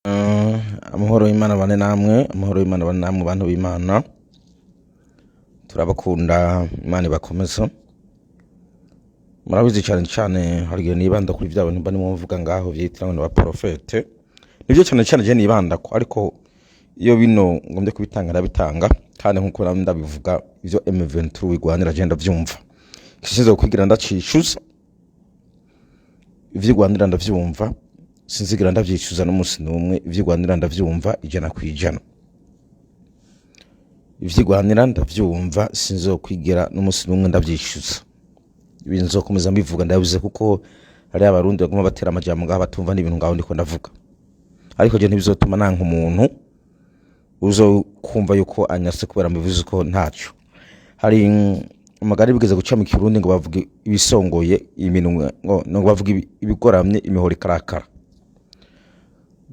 Amahoro y'Imana bane namwe, amahoro y'Imana bane namwe bantu b'Imana. Turabakunda, Imana ibakomeza. Murabizi cyane cyane hari igihe nibanda kuri bya bintu barimo mvuga ngaho byitiranywe n'abaprofete. Nibyo cyane cyane je nibanda ko, ariko iyo bino ngombye kubitanga ndabitanga, kandi nkuko ndabivuga ivyo M23 wigwanira je ndavyumva. Kisize kwigira ndacishuza. Ivyo igwanira ndavyumva. Sinzigira ndavyicuza n'umunsi n'umwe, ivyigwanira ndavyumva ijana kwijana. Ivyigwanira ndavyumva sinzokwigira n'umunsi n'umwe ndavyicuza. Ibintu nzokomeza mbivuga ndabivuze kuko hari abarundi baguma batera amajambo ngaho batumva n'ibintu ngaho ndiko ndavuga. Ariko je ntibizotuma nanka umuntu uzokumva yuko anyase kubera mbivuze ko ntaco. Hari amagari bigeze guca mu Kirundi ngo bavuge ibisongoye iminwe, ngo bavuge ibigoramye imihoro ikarakara.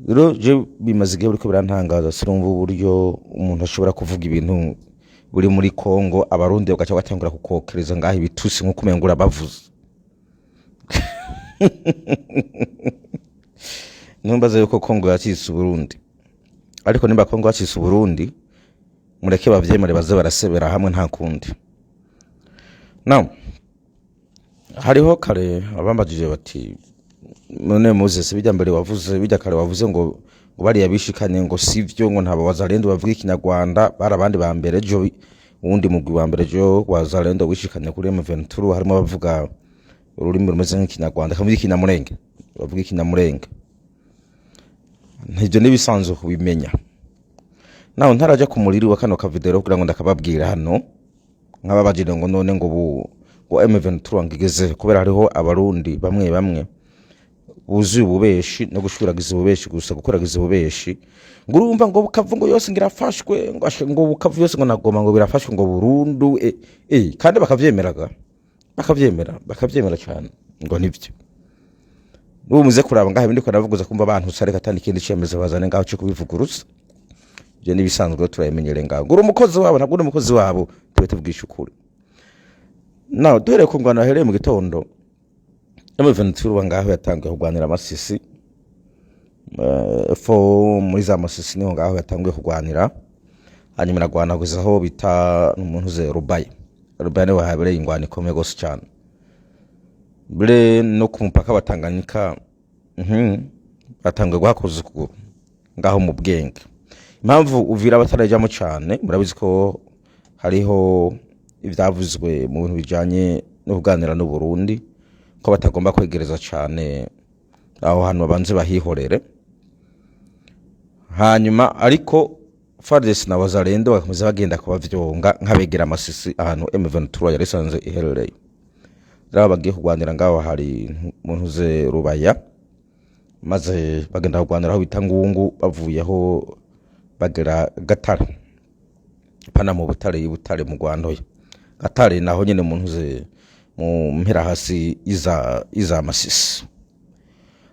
Rero je bimaze igihe buriko birantangaza, sinumva uburyo umuntu ashobora kuvuga ibintu buri muri Kongo abarundi bagaca batangura kukokereza ngaho ibitusi nko kumengura bavuze. Numbaze yuko Kongo yacitse Burundi, ariko nimba Kongo yacitse Burundi mureke bavyemere baze barasebera hamwe nta kundi. Now hariho kare abambajije bati none Moses bijya mbere wavuze bijya kare wavuze ngo bari yabishikanye ngo sivyo, ngo ntabo wazalendo bavuga ikinyarwanda barabandi ba mbere jo uwundi mugwi wa mbere jo wazalendo wishikanye kuri M23 harimo bavuga ururimi rumeze nk'ikinyarwanda kavuga ikinyamurenge, bavuga ikinyamurenge. Ntibyo nibisanzwe kubimenya. Naho ntaraja ku muriri wa kano ka video kugira ngo ndakababwira hano nk'ababajire ngo none ngo M23 ngigeze kubera hariho abarundi bamwe buzuye ububeshi no gushuragiza ububeshi gusa gukoragiza ububeshi, ngo urumva ngo bukavu yose ngirafashwe ngo bukavu yose ngo nagoma ngo birafashwe ngo burundu kandi bakavyemera cyane ngo nivyo. N'ubu muze kuraba ngaho ndiko ndavuguza kumva abantu sareka kandi ikindi cemeze bazane ngaho cyo kubivuguruza. Je nibisanzwe turamenyere ngaho ngo umukozi wabo ntabwo umukozi wabo tube tubwisha ukuri. Now dore ko ngwana hereye mu gitondo M23 ngaho yatangiye kugwanira amasisi, muri za masisi niho ngaho yatangiye kugwanira, hanyuma nagwana kuzaho bita umuntu ze Rubaye niwe habereye ingwani ikomeye gose cyane. Bure no ku mupaka batanganyika batangiye guhakoza ukuguru ngaho mu Bwenge. Impamvu uvira batarajamo cyane murabizi ko hariho ivyavuzwe mu bintu bijanye no kuganira n'u Burundi ko batagomba kwegereza cyane aho hantu babanze bahihorere. Hanyuma ariko FARDC na wazalendo bakomeza bagenda kubavyonga nk'abegera amasisi ahantu M23 yari sanze iherereye. Raba bagiye kugwanira ngaho hari umuntu ze Rubaya, maze bagenda kugwanira aho bita Ngungu bavuyeho bagera Gatare. Pana mu Butare mu Rwandoya. Gatare naho nyene umuntu ze mu mpera hasi iza masisi.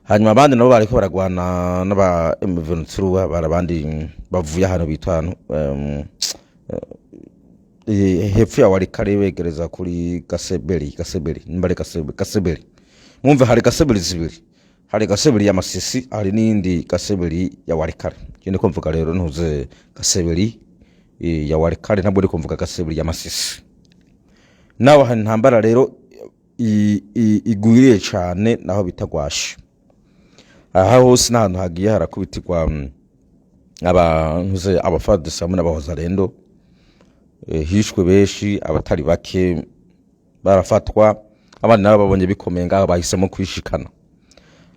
Hanyuma abandi nabo bariko baragwana n'aba M23 barabandi bavuye hano bitwa hepfo ya Walikale begereza kuri Gasebeli nimbare Gasebeli. Mwumve hari Gasebeli zibiri, hari Gasebeli ya masisi hari n'indi Gasebeli ya Walikale. Kindi ko mvuga rero ntuze Gasebeli ya Walikale ntabwo ndi kumvuga Gasebeli ya masisi. Naho hari ntambara rero igwiriye cyane naho bitagwashe. Aha hose n'ahantu hagiye harakubitirwa abantuze FARDC hamwe n'abawazalendo, hishwe beshi abatari bake barafatwa, abandi nabo babonye bikomeye ngaho bahisemo kwishikana.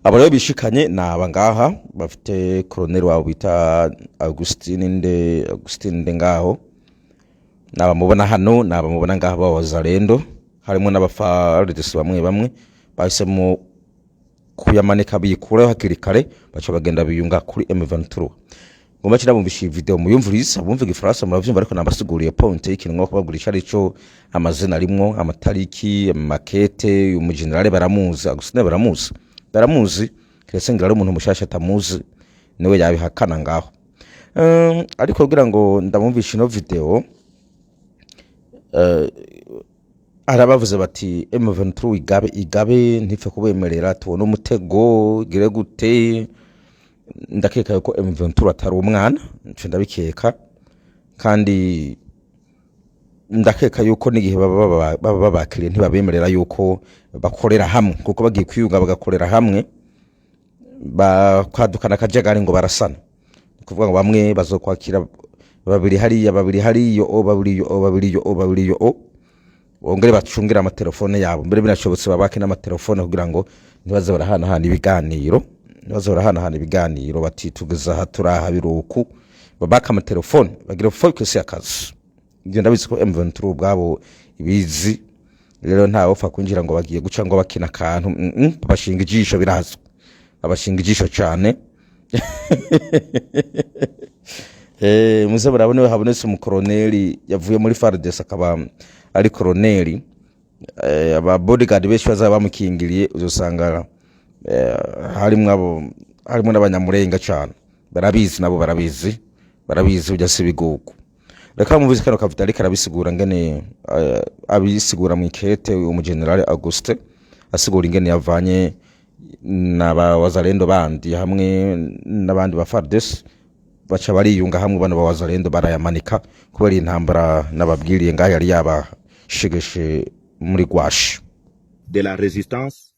Abo rero bishikanye naba ngaha bafite colonel wabo bita Augustine nde ngaho, naba mubona hano naba mubona ngaho bawazalendo, harimo n'abaFARDC bamwe bahisemo kuyamanika bikuraho hakiri kare baca bagenda biyunga kuri M23. Ngomba cyane bumvisha video muyumvuriza bumve igifaransa muravyumva, ariko nabasiguriye point y'ikinwa kubagurisha arico amazina arimwo amatariki makete umugenerale baramuzi Augustine baramuzi kese ngira umuntu mushasha atamuzi niwe yabihakana ngaho. Ariko kugira ngo ndamumvisha ino video arabavuze bati M23 igabe ntife kubemerera tubona umutego gire gute ndakeka yuko M23 atari umwana, nce ndabikeka, kandi ndakeka yuko n'igihe baba babakiriye ntibabemerera yuko bakorera hamwe, kuko bagiye kwiyunga bagakorera hamwe bakwadukana akajagari ngo barasana, kuvuga ngo bamwe bazokwakira babiri hariya bongere bacungira amatelefone yabo, mbere binashobotse babake n'amatelefone kugira ngo ntibaze barahanahana ibiganiro bati tugeza aha turaha biruku, babaka amatelefone bagira focus y'akazi. Ibyo ndabizi ko M23 ubwabo ibizi, rero ntawe upfa kwinjira ngo bagiye guca ngo bakina akantu, babashinga ijisho, birazwi abashinga ijisho cyane. Muze barabone we habonetse umukoroneli yavuye muri FARDC akaba ari koroneli, aba bodyguard benshi bazaba bamukingiriye, uzosanga harimo n'abanyamurenga cyane, barabizi nabo barabizi ujya sibigugu. Reka mubizi kano kavuta ariko arabisigura ngene abisigura mu ikete umugenerale Auguste asigura ingene yavanye n'aba wazalendo bandi hamwe n'abandi ba FARDC baca bariyunga hamwe, bano ba wazalendo barayamanika kubera intambara nababwiriye ngaho yari yabashegeshe muri Gwashi. De la résistance,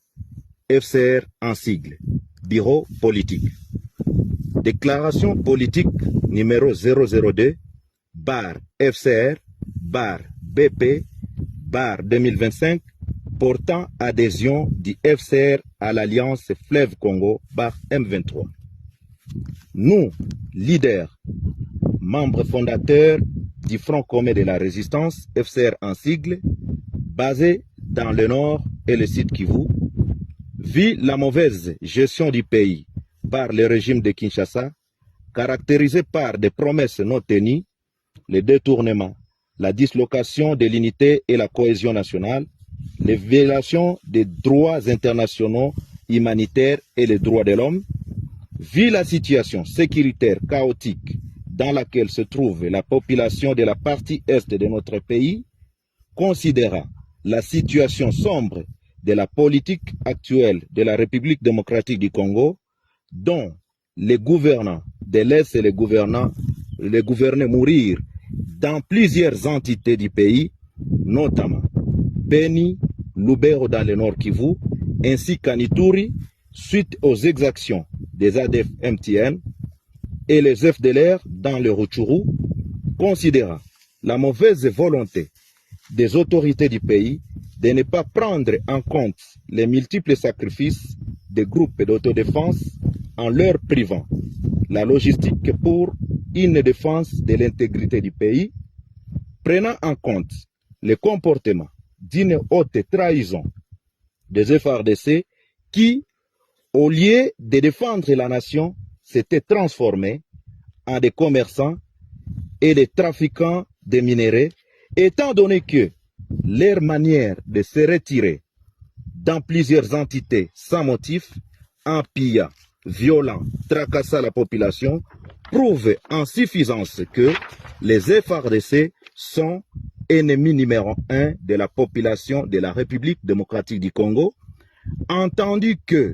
FCR en sigle, bureau politique. Déclaration politique numéro 002 bar FCR bar BP bar 2025 portant adhésion du FCR à l'Alliance Fleuve Congo bar M23. Nous, leaders, membres fondateurs du Front commun de la résistance, FCR en sigle, basé dans le nord et le sud Kivu, vu la mauvaise gestion du pays par le régime de Kinshasa, caractérisé par des promesses non tenues, le détournement, la dislocation de l'unité et la cohésion nationale, les violations des droits internationaux humanitaires et les droits de l'homme, vu la situation sécuritaire chaotique dans laquelle se trouve la population de la partie est de notre pays, considérant la situation sombre de la politique actuelle de la République démocratique du Congo, dont les gouvernants de l'Est et les gouvernés mourir dans plusieurs entités du pays, notamment Beni, Lubero dans le Nord Kivu, ainsi qu'à Ituri, suite aux exactions des ADF MTN et les FDLR dans le Rutshuru, considérant la mauvaise volonté des autorités du pays de ne pas prendre en compte les multiples sacrifices des groupes d'autodéfense en leur privant la logistique pour une défense de l'intégrité du pays, prenant en compte le comportement d'une haute trahison des FARDC qui, au lieu de défendre la nation, s'étaient transformés en des commerçants et des trafiquants de minerais, étant donné que leur manière de se retirer dans plusieurs entités sans motif, en pillant, violant, tracassant la population, prouve en suffisance que les FARDC sont ennemis numéro 1 de la population de la République démocratique du Congo, entendu que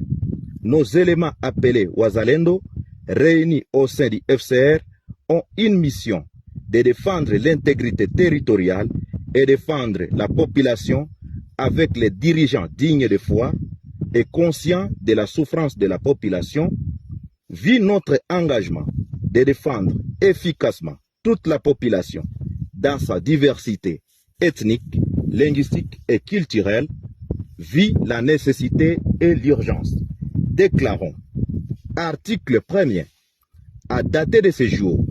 nos éléments appelés Wazalendo, réunis au sein du FCR, ont une mission de défendre l'intégrité territoriale et défendre la population avec les dirigeants dignes de foi et conscients de la souffrance de la population, vu notre engagement de défendre efficacement toute la population dans sa diversité ethnique, linguistique et culturelle, vu la nécessité et l'urgence. Déclarons, article 1er, à dater de ce jour,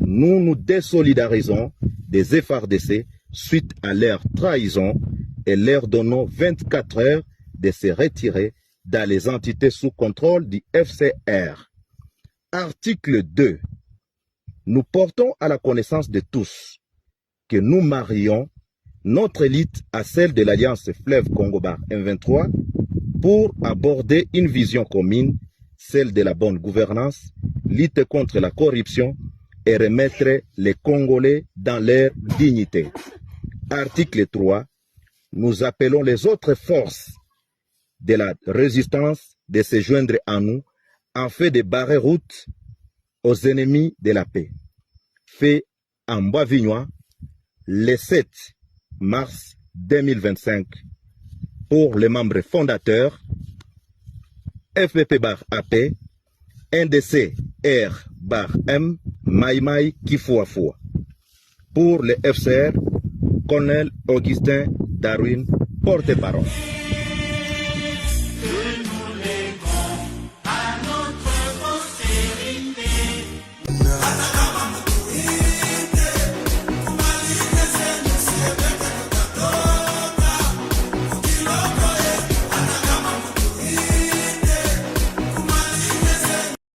nous nous désolidarisons des FARDC suite à leur trahison et leur donnons 24 heures de se retirer dans les entités sous contrôle du FCR. Article 2. Nous portons à la connaissance de tous que nous marions notre élite à celle de l'Alliance Fleuve Congo Bar M23 pour aborder une vision commune, celle de la bonne gouvernance, lutter contre la corruption et remettre les Congolais dans leur dignité. Article 3. Nous appelons les autres forces de la résistance de se joindre à nous en fait de barrer route aux ennemis de la paix. Fait en Bois-Vignois le 7 mars 2025 pour les membres fondateurs FPP-AP, NDC-R-M, Maïmaï Kifuafua. Pour le FCR, Colonel Augustin Darwin, porte-parole.